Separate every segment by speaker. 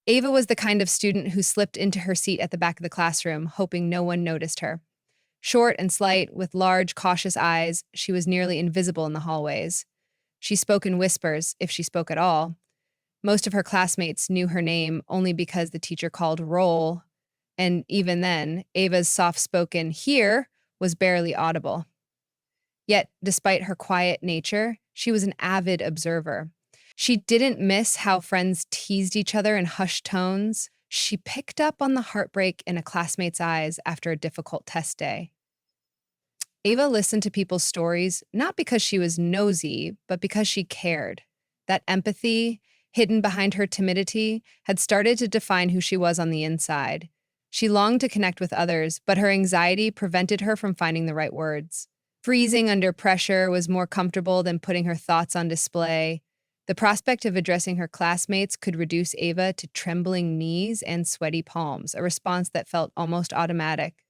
Speaker 1: Ava was the kind of student who slipped into her seat at the back of the classroom, hoping no one noticed her. Short and slight, with large, cautious eyes, she was nearly invisible in the hallways. She spoke in whispers, if she spoke at all. Most of her classmates knew her name only because the teacher called roll, and even then, Ava's soft spoken here was barely audible. Yet, despite her quiet nature, she was an avid observer. She didn't miss how friends teased each other in hushed tones. She picked up on the heartbreak in a classmate's eyes after a difficult test day. Ava listened to people's stories not because she was nosy, but because she cared. That empathy, hidden behind her timidity, had started to define who she was on the inside. She longed to connect with others, but her anxiety prevented her from finding the right words. Freezing under pressure was more comfortable than putting her thoughts on display. The prospect of addressing her classmates could reduce Ava to trembling knees and sweaty palms, a response that felt almost automatic.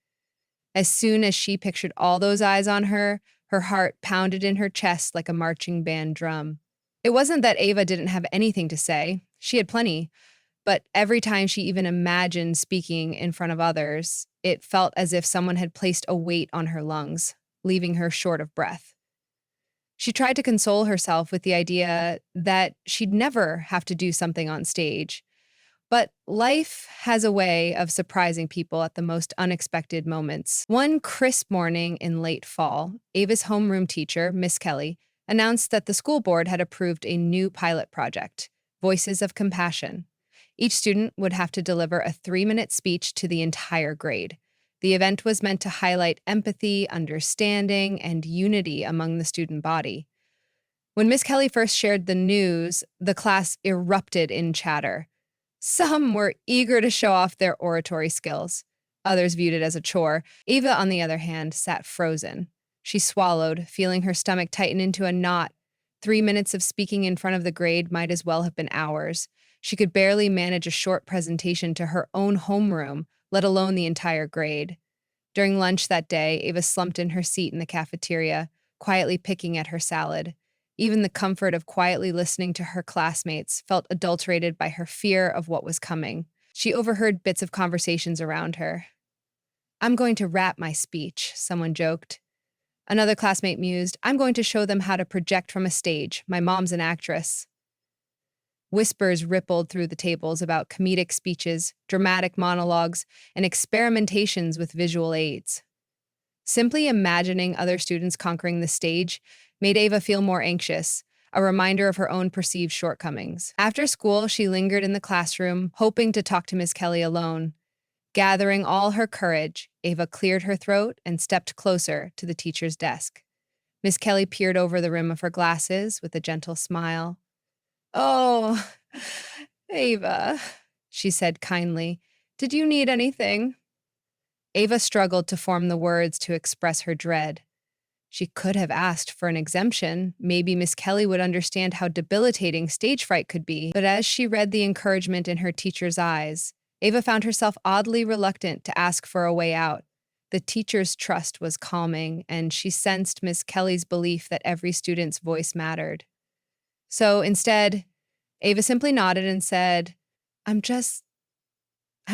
Speaker 1: As soon as she pictured all those eyes on her, her heart pounded in her chest like a marching band drum. It wasn't that Ava didn't have anything to say. She had plenty, but every time she even imagined speaking in front of others, it felt as if someone had placed a weight on her lungs, leaving her short of breath. She tried to console herself with the idea that she'd never have to do something on stage. But life has a way of surprising people at the most unexpected moments. One crisp morning in late fall, Ava's homeroom teacher, Miss Kelly, announced that the school board had approved a new pilot project, Voices of Compassion. Each student would have to deliver a 3-minute speech to the entire grade. The event was meant to highlight empathy, understanding, and unity among the student body. When Miss Kelly first shared the news, the class erupted in chatter. Some were eager to show off their oratory skills. Others viewed it as a chore. Ava, on the other hand, sat frozen. She swallowed, feeling her stomach tighten into a knot. 3 minutes of speaking in front of the grade might as well have been hours. She could barely manage a short presentation to her own homeroom, let alone the entire grade. During lunch that day, Ava slumped in her seat in the cafeteria, quietly picking at her salad. Even the comfort of quietly listening to her classmates felt adulterated by her fear of what was coming. She overheard bits of conversations around her. "I'm going to rap my speech," someone joked. Another classmate mused, "I'm going to show them how to project from a stage. My mom's an actress." Whispers rippled through the tables about comedic speeches, dramatic monologues, and experimentations with visual aids. Simply imagining other students conquering the stage made Ava feel more anxious, a reminder of her own perceived shortcomings. After school, she lingered in the classroom, hoping to talk to Miss Kelly alone. Gathering all her courage, Ava cleared her throat and stepped closer to the teacher's desk. Miss Kelly peered over the rim of her glasses with a gentle smile. "Oh, Ava," she said kindly. "Did you need anything?" Ava struggled to form the words to express her dread. She could have asked for an exemption. Maybe Miss Kelly would understand how debilitating stage fright could be. But as she read the encouragement in her teacher's eyes, Ava found herself oddly reluctant to ask for a way out. The teacher's trust was calming, and she sensed Miss Kelly's belief that every student's voice mattered. So instead, Ava simply nodded and said, I'm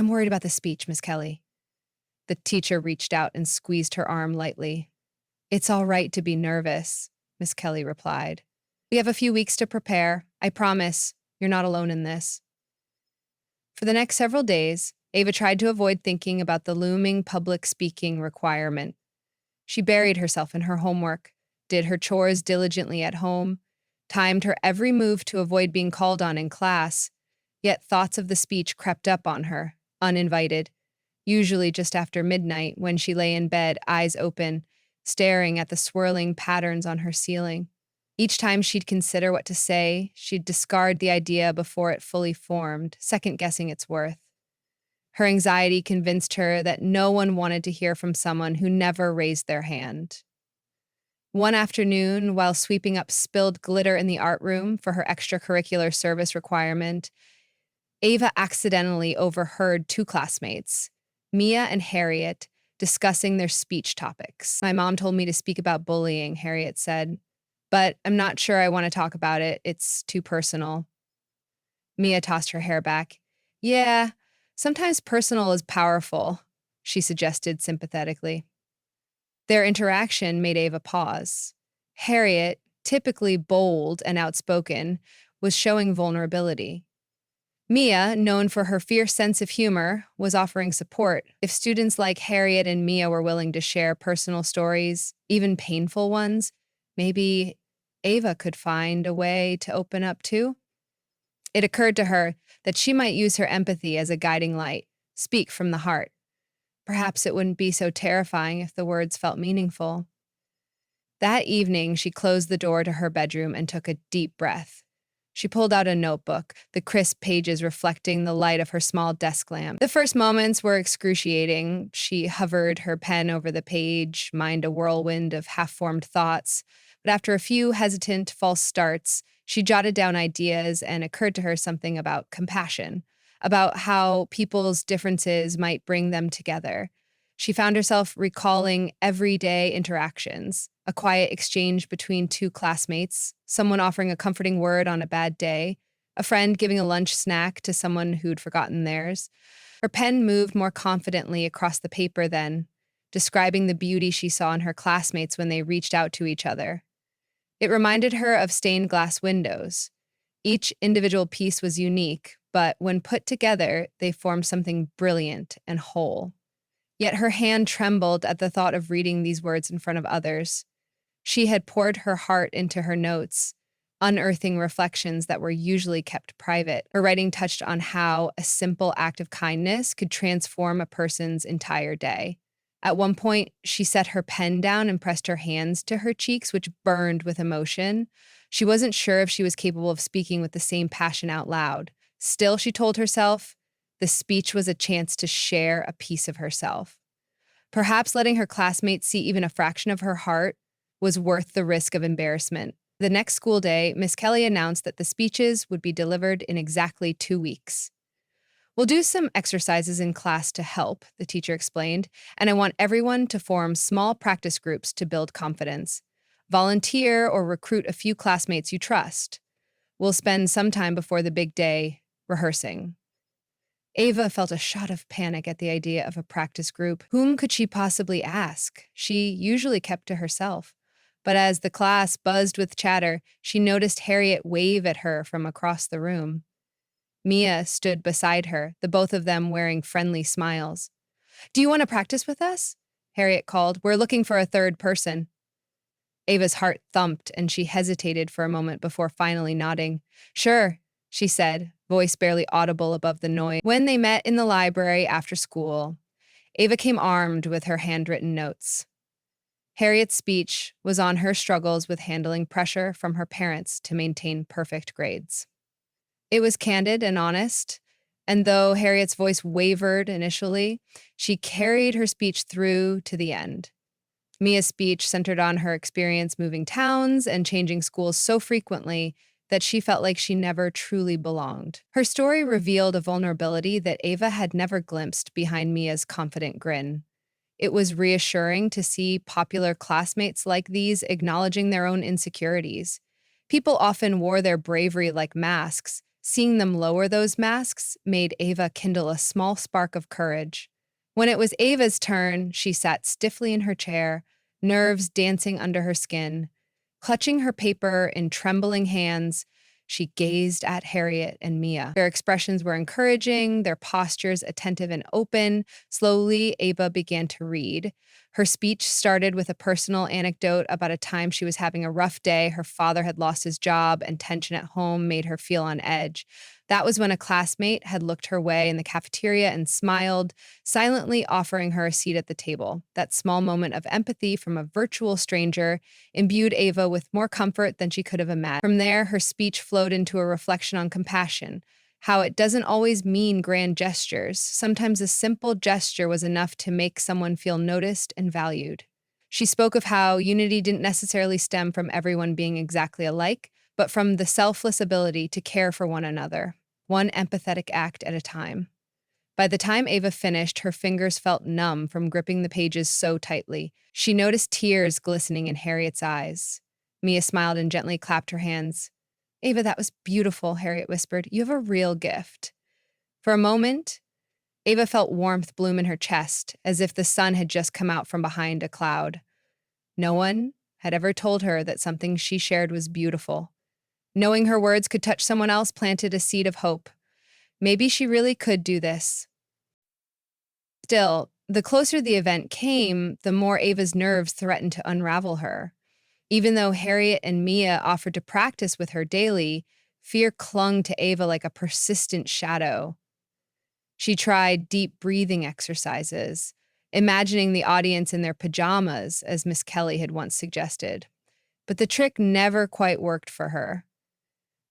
Speaker 1: worried about the speech, Miss Kelly." The teacher reached out and squeezed her arm lightly. "It's all right to be nervous," Miss Kelly replied. "We have a few weeks to prepare. I promise you're not alone in this." For the next several days, Ava tried to avoid thinking about the looming public speaking requirement. She buried herself in her homework, did her chores diligently at home, timed her every move to avoid being called on in class, yet thoughts of the speech crept up on her, uninvited, usually just after midnight when she lay in bed, eyes open, staring at the swirling patterns on her ceiling. Each time she'd consider what to say, she'd discard the idea before it fully formed, second-guessing its worth. Her anxiety convinced her that no one wanted to hear from someone who never raised their hand. One afternoon, while sweeping up spilled glitter in the art room for her extracurricular service requirement, Ava accidentally overheard two classmates, Mia and Harriet, discussing their speech topics. "My mom told me to speak about bullying," Harriet said, "but I'm not sure I want to talk about it. It's too personal." Mia tossed her hair back. Yeah, sometimes personal is powerful, she suggested sympathetically. Their interaction made Ava pause. Harriet, typically bold and outspoken, was showing vulnerability. Mia, known for her fierce sense of humor, was offering support. If students like Harriet and Mia were willing to share personal stories, even painful ones, maybe Ava could find a way to open up too. It occurred to her that she might use her empathy as a guiding light, speak from the heart. Perhaps it wouldn't be so terrifying if the words felt meaningful. That evening, she closed the door to her bedroom and took a deep breath. She pulled out a notebook, the crisp pages reflecting the light of her small desk lamp. The first moments were excruciating. She hovered her pen over the page, mind a whirlwind of half-formed thoughts. But after a few hesitant false starts, she jotted down ideas and occurred to her something about compassion, about how people's differences might bring them together. She found herself recalling everyday interactions, a quiet exchange between two classmates, someone offering a comforting word on a bad day, a friend giving a lunch snack to someone who'd forgotten theirs. Her pen moved more confidently across the paper then, describing the beauty she saw in her classmates when they reached out to each other. It reminded her of stained glass windows. Each individual piece was unique, but when put together, they formed something brilliant and whole. Yet her hand trembled at the thought of reading these words in front of others. She had poured her heart into her notes, unearthing reflections that were usually kept private. Her writing touched on how a simple act of kindness could transform a person's entire day. At one point, she set her pen down and pressed her hands to her cheeks, which burned with emotion. She wasn't sure if she was capable of speaking with the same passion out loud. Still, she told herself, the speech was a chance to share a piece of herself. Perhaps letting her classmates see even a fraction of her heart was worth the risk of embarrassment. The next school day, Miss Kelly announced that the speeches would be delivered in exactly 2 weeks. We'll do some exercises in class to help, the teacher explained, and I want everyone to form small practice groups to build confidence. Volunteer or recruit a few classmates you trust. We'll spend some time before the big day rehearsing. Ava felt a shot of panic at the idea of a practice group. Whom could she possibly ask? She usually kept to herself. But as the class buzzed with chatter, she noticed Harriet wave at her from across the room. Mia stood beside her, the both of them wearing friendly smiles. Do you want to practice with us? Harriet called. We're looking for a third person. Ava's heart thumped, and she hesitated for a moment before finally nodding. Sure, she said, voice barely audible above the noise. When they met in the library after school, Ava came armed with her handwritten notes. Harriet's speech was on her struggles with handling pressure from her parents to maintain perfect grades. It was candid and honest, and though Harriet's voice wavered initially, she carried her speech through to the end. Mia's speech centered on her experience moving towns and changing schools so frequently that she felt like she never truly belonged. Her story revealed a vulnerability that Ava had never glimpsed behind Mia's confident grin. It was reassuring to see popular classmates like these acknowledging their own insecurities. People often wore their bravery like masks. Seeing them lower those masks made Ava kindle a small spark of courage. When it was Ava's turn, she sat stiffly in her chair, nerves dancing under her skin. Clutching her paper in trembling hands, she gazed at Harriet and Mia. Their expressions were encouraging, their postures attentive and open. Slowly, Ava began to read. Her speech started with a personal anecdote about a time she was having a rough day. Her father had lost his job, and tension at home made her feel on edge. That was when a classmate had looked her way in the cafeteria and smiled, silently offering her a seat at the table. That small moment of empathy from a virtual stranger imbued Ava with more comfort than she could have imagined. From there, her speech flowed into a reflection on compassion, how it doesn't always mean grand gestures. Sometimes a simple gesture was enough to make someone feel noticed and valued. She spoke of how unity didn't necessarily stem from everyone being exactly alike, but from the selfless ability to care for one another, one empathetic act at a time. By the time Ava finished, her fingers felt numb from gripping the pages so tightly. She noticed tears glistening in Harriet's eyes. Mia smiled and gently clapped her hands. Ava, that was beautiful, Harriet whispered. You have a real gift. For a moment, Ava felt warmth bloom in her chest, as if the sun had just come out from behind a cloud. No one had ever told her that something she shared was beautiful. Knowing her words could touch someone else planted a seed of hope. Maybe she really could do this. Still, the closer the event came, the more Ava's nerves threatened to unravel her. Even though Harriet and Mia offered to practice with her daily, fear clung to Ava like a persistent shadow. She tried deep breathing exercises, imagining the audience in their pajamas, as Miss Kelly had once suggested. But the trick never quite worked for her.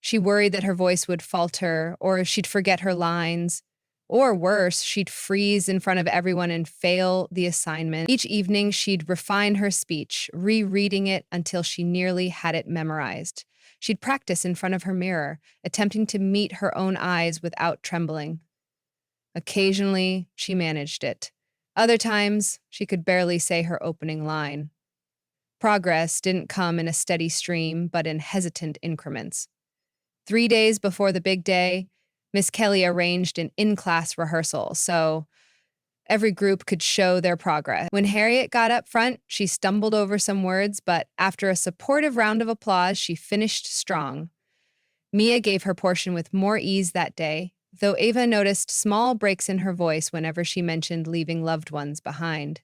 Speaker 1: She worried that her voice would falter, or she'd forget her lines, or worse, she'd freeze in front of everyone and fail the assignment. Each evening, she'd refine her speech, rereading it until she nearly had it memorized. She'd practice in front of her mirror, attempting to meet her own eyes without trembling. Occasionally, she managed it. Other times, she could barely say her opening line. Progress didn't come in a steady stream, but in hesitant increments. 3 days before the big day, Miss Kelly arranged an in-class rehearsal so every group could show their progress. When Harriet got up front, she stumbled over some words, but after a supportive round of applause, she finished strong. Mia gave her portion with more ease that day, though Ava noticed small breaks in her voice whenever she mentioned leaving loved ones behind.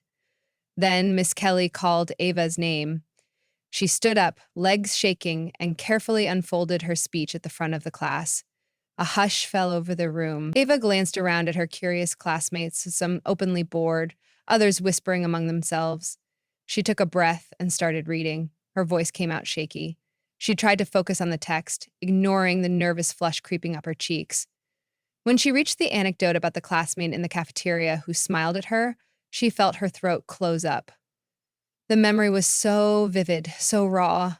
Speaker 1: Then Miss Kelly called Ava's name. She stood up, legs shaking, and carefully unfolded her speech at the front of the class. A hush fell over the room. Ava glanced around at her curious classmates, some openly bored, others whispering among themselves. She took a breath and started reading. Her voice came out shaky. She tried to focus on the text, ignoring the nervous flush creeping up her cheeks. When she reached the anecdote about the classmate in the cafeteria who smiled at her, she felt her throat close up. The memory was so vivid, so raw.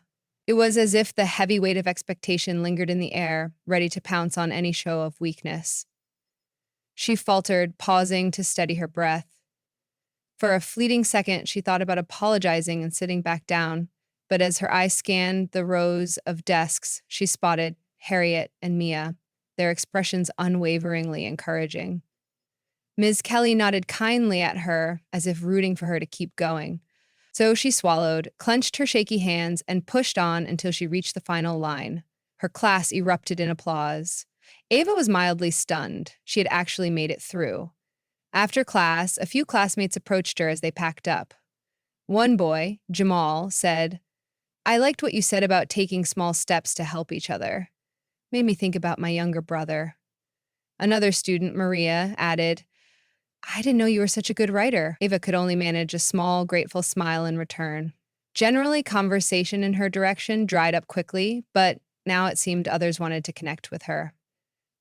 Speaker 1: It was as if the heavy weight of expectation lingered in the air, ready to pounce on any show of weakness. She faltered, pausing to steady her breath. For a fleeting second, she thought about apologizing and sitting back down, but as her eyes scanned the rows of desks, she spotted Harriet and Mia, their expressions unwaveringly encouraging. Ms. Kelly nodded kindly at her, as if rooting for her to keep going. So she swallowed, clenched her shaky hands, and pushed on until she reached the final line. Her class erupted in applause. Ava was mildly stunned. She had actually made it through. After class, a few classmates approached her as they packed up. One boy, Jamal, said, "I liked what you said about taking small steps to help each other. Made me think about my younger brother." Another student, Maria, added, "I didn't know you were such a good writer." Ava could only manage a small, grateful smile in return. Generally, conversation in her direction dried up quickly, but now it seemed others wanted to connect with her.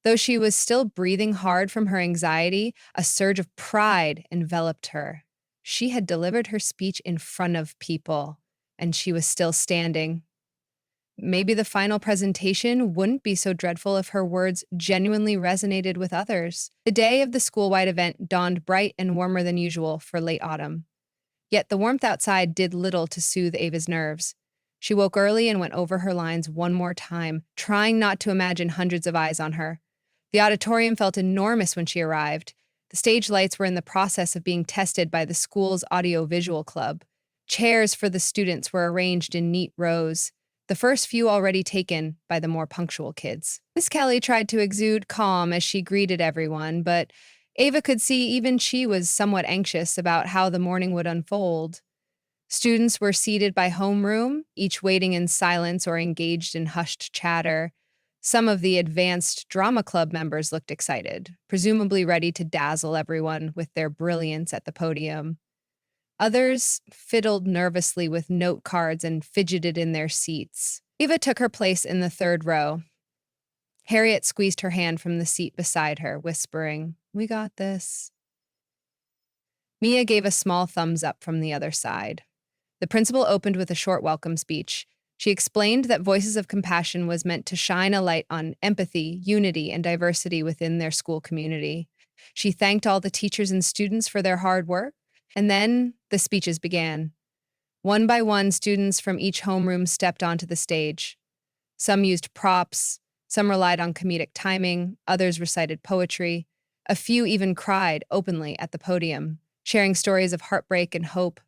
Speaker 1: Though she was still breathing hard from her anxiety, a surge of pride enveloped her. She had delivered her speech in front of people, and she was still standing. Maybe the final presentation wouldn't be so dreadful if her words genuinely resonated with others. The day of the school-wide event dawned bright and warmer than usual for late autumn. Yet the warmth outside did little to soothe Ava's nerves. She woke early and went over her lines one more time, trying not to imagine hundreds of eyes on her. The auditorium felt enormous when she arrived. The stage lights were in the process of being tested by the school's audio-visual club. Chairs for the students were arranged in neat rows, the first few already taken by the more punctual kids. Miss Kelly tried to exude calm as she greeted everyone, but Ava could see even she was somewhat anxious about how the morning would unfold. Students were seated by homeroom, each waiting in silence or engaged in hushed chatter. Some of the advanced drama club members looked excited, presumably ready to dazzle everyone with their brilliance at the podium. Others fiddled nervously with note cards and fidgeted in their seats. Eva took her place in the third row. Harriet squeezed her hand from the seat beside her, whispering, "We got this." Mia gave a small thumbs up from the other side. The principal opened with a short welcome speech. She explained that Voices of Compassion was meant to shine a light on empathy, unity, and diversity within their school community. She thanked all the teachers and students for their hard work, and then the speeches began. One by one, students from each homeroom stepped onto the stage. Some used props, some relied on comedic timing, others recited poetry. A few even cried openly at the podium, sharing stories of heartbreak and hope.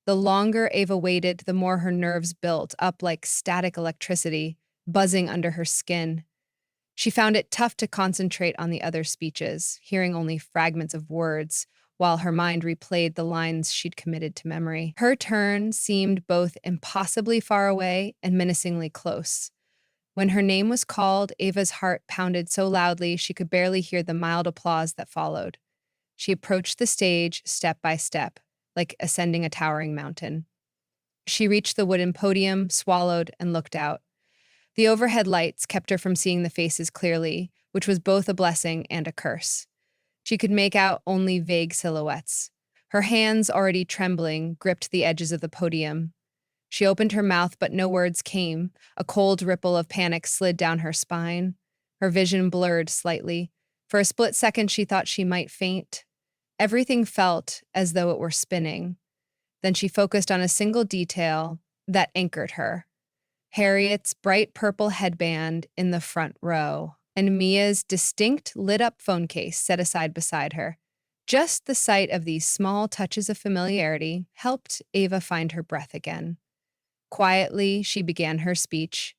Speaker 1: The longer Ava waited, the more her nerves built up like static electricity, buzzing under her skin. She found it tough to concentrate on the other speeches, hearing only fragments of words, while her mind replayed the lines she'd committed to memory. Her turn seemed both impossibly far away and menacingly close. When her name was called, Ava's heart pounded so loudly she could barely hear the mild applause that followed. She approached the stage step by step, like ascending a towering mountain. She reached the wooden podium, swallowed, and looked out. The overhead lights kept her from seeing the faces clearly, which was both a blessing and a curse. She could make out only vague silhouettes. Her hands, already trembling, gripped the edges of the podium. She opened her mouth, but no words came. A cold ripple of panic slid down her spine. Her vision blurred slightly. For a split second, she thought she might faint. Everything felt as though it were spinning. Then she focused on a single detail that anchored her: Harriet's bright purple headband in the front row, and Mia's distinct lit up phone case set aside beside her. Just the sight of these small touches of familiarity helped Ava find her breath again. Quietly, she began her speech.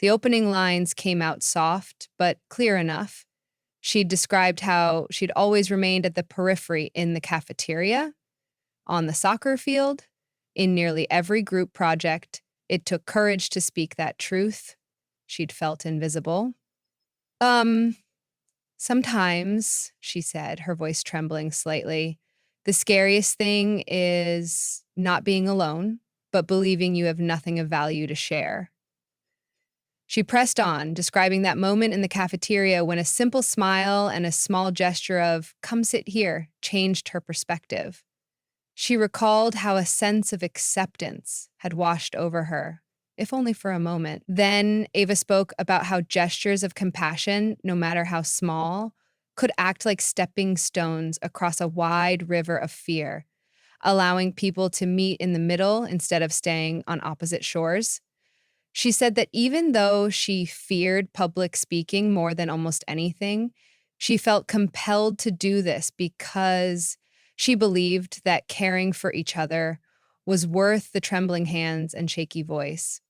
Speaker 1: The opening lines came out soft, but clear enough. She'd described how she'd always remained at the periphery in the cafeteria, on the soccer field, in nearly every group project. It took courage to speak that truth. She'd felt invisible. Um, Sometimes, she said, her voice trembling slightly, the scariest thing is not being alone, but believing you have nothing of value to share. She pressed on, describing that moment in the cafeteria when a simple smile and a small gesture of, "Come sit here," changed her perspective. She recalled how a sense of acceptance had washed over her, if only for a moment. Then Ava spoke about how gestures of compassion, no matter how small, could act like stepping stones across a wide river of fear, allowing people to meet in the middle instead of staying on opposite shores. She said that even though she feared public speaking more than almost anything, she felt compelled to do this because she believed that caring for each other was worth the trembling hands and shaky voice.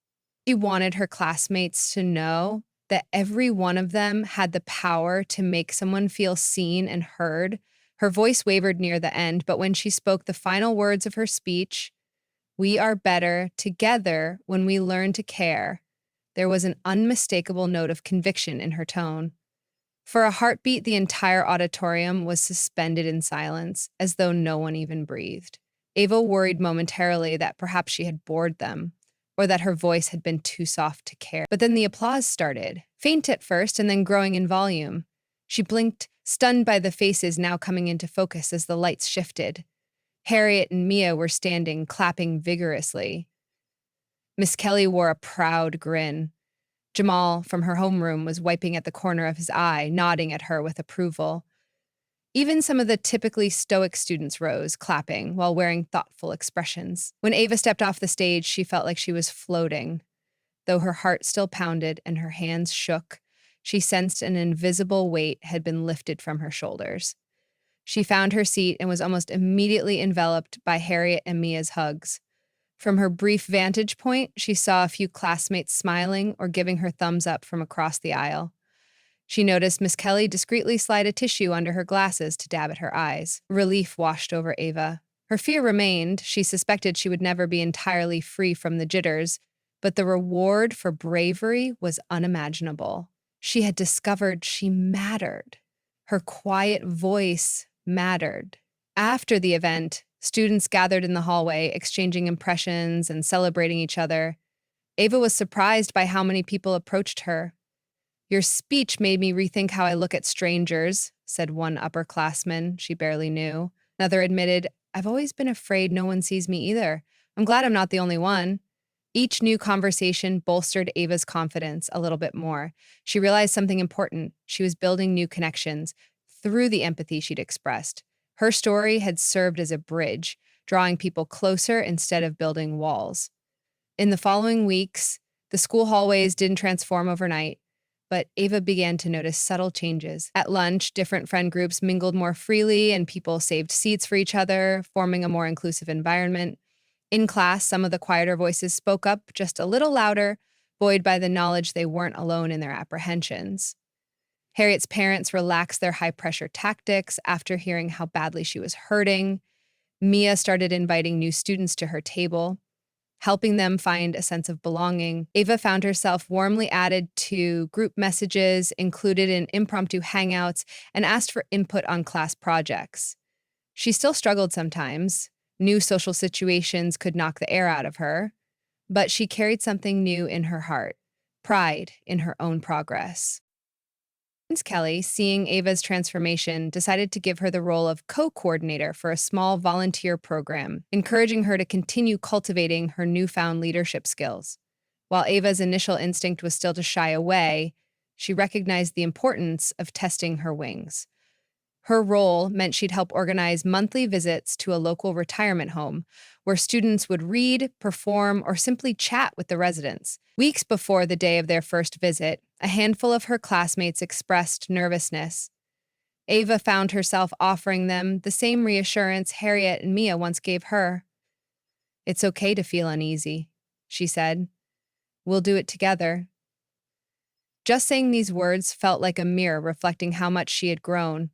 Speaker 1: She wanted her classmates to know that every one of them had the power to make someone feel seen and heard. Her voice wavered near the end, but when she spoke the final words of her speech, "We are better together when we learn to care," there was an unmistakable note of conviction in her tone. For a heartbeat, the entire auditorium was suspended in silence, as though no one even breathed. Ava worried momentarily that perhaps she had bored them, or that her voice had been too soft to care. But then the applause started, faint at first and then growing in volume. She blinked, stunned by the faces now coming into focus as the lights shifted. Harriet and Mia were standing, clapping vigorously. Miss Kelly wore a proud grin. Jamal, from her homeroom, was wiping at the corner of his eye, nodding at her with approval. Even some of the typically stoic students rose, clapping, while wearing thoughtful expressions. When Ava stepped off the stage, she felt like she was floating. Though her heart still pounded and her hands shook, she sensed an invisible weight had been lifted from her shoulders. She found her seat and was almost immediately enveloped by Harriet and Mia's hugs. From her brief vantage point, she saw a few classmates smiling or giving her thumbs up from across the aisle. She noticed Miss Kelly discreetly slide a tissue under her glasses to dab at her eyes. Relief washed over Ava. Her fear remained. She suspected she would never be entirely free from the jitters, but the reward for bravery was unimaginable. She had discovered she mattered. Her quiet voice mattered. After the event, students gathered in the hallway, exchanging impressions and celebrating each other. Ava was surprised by how many people approached her. "Your speech made me rethink how I look at strangers," said one upperclassman she barely knew. Another admitted, "I've always been afraid no one sees me either. I'm glad I'm not the only one." Each new conversation bolstered Ava's confidence a little bit more. She realized something important. She was building new connections through the empathy she'd expressed. Her story had served as a bridge, drawing people closer instead of building walls. In the following weeks, the school hallways didn't transform overnight, but Ava began to notice subtle changes. At lunch, different friend groups mingled more freely and people saved seats for each other, forming a more inclusive environment. In class, some of the quieter voices spoke up just a little louder, buoyed by the knowledge they weren't alone in their apprehensions. Harriet's parents relaxed their high pressure tactics after hearing how badly she was hurting. Mia started inviting new students to her table, helping them find a sense of belonging. Ava found herself warmly added to group messages, included in impromptu hangouts, and asked for input on class projects. She still struggled sometimes. New social situations could knock the air out of her, but she carried something new in her heart, pride in her own progress. Prince Kelly, seeing Ava's transformation, decided to give her the role of co-coordinator for a small volunteer program, encouraging her to continue cultivating her newfound leadership skills. While Ava's initial instinct was still to shy away, she recognized the importance of testing her wings. Her role meant she'd help organize monthly visits to a local retirement home where students would read, perform, or simply chat with the residents. Weeks before the day of their first visit, a handful of her classmates expressed nervousness. Ava found herself offering them the same reassurance Harriet and Mia once gave her. "It's okay to feel uneasy," she said. "We'll do it together." Just saying these words felt like a mirror reflecting how much she had grown.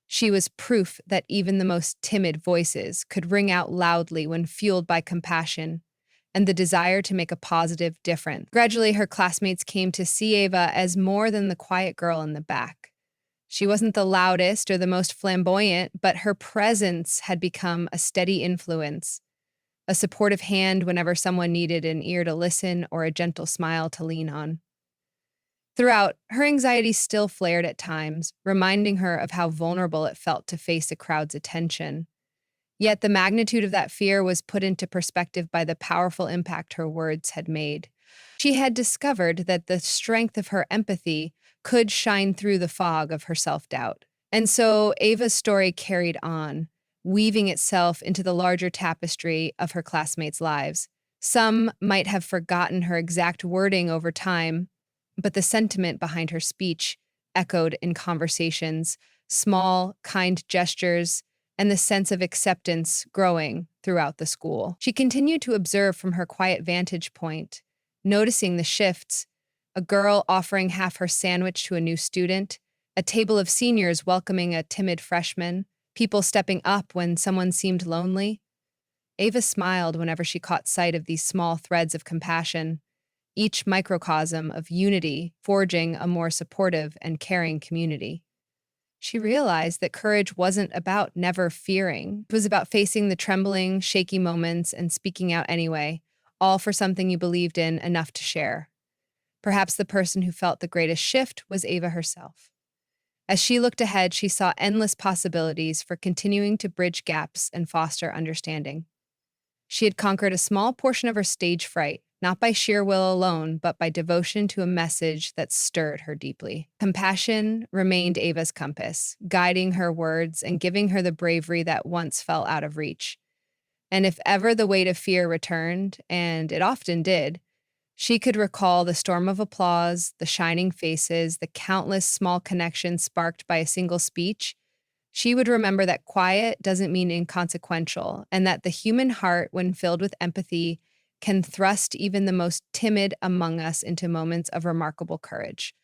Speaker 1: She was proof that even the most timid voices could ring out loudly when fueled by compassion and the desire to make a positive difference. Gradually, her classmates came to see Ava as more than the quiet girl in the back. She wasn't the loudest or the most flamboyant, but her presence had become a steady influence, a supportive hand whenever someone needed an ear to listen or a gentle smile to lean on. Throughout, her anxiety still flared at times, reminding her of how vulnerable it felt to face a crowd's attention. Yet the magnitude of that fear was put into perspective by the powerful impact her words had made. She had discovered that the strength of her empathy could shine through the fog of her self-doubt. And so Ava's story carried on, weaving itself into the larger tapestry of her classmates' lives. Some might have forgotten her exact wording over time, but the sentiment behind her speech echoed in conversations, small, kind gestures, and the sense of acceptance growing throughout the school. She continued to observe from her quiet vantage point, noticing the shifts: a girl offering half her sandwich to a new student, a table of seniors welcoming a timid freshman, people stepping up when someone seemed lonely. Ava smiled whenever she caught sight of these small threads of compassion, each microcosm of unity forging a more supportive and caring community. She realized that courage wasn't about never fearing. It was about facing the trembling, shaky moments and speaking out anyway, all for something you believed in enough to share. Perhaps the person who felt the greatest shift was Ava herself. As she looked ahead, she saw endless possibilities for continuing to bridge gaps and foster understanding. She had conquered a small portion of her stage fright, not by sheer will alone, but by devotion to a message that stirred her deeply. Compassion remained Ava's compass, guiding her words and giving her the bravery that once fell out of reach. And if ever the weight of fear returned, and it often did, she could recall the storm of applause, the shining faces, the countless small connections sparked by a single speech. She would remember that quiet doesn't mean inconsequential, and that the human heart, when filled with empathy, can thrust even the most timid among us into moments of remarkable courage.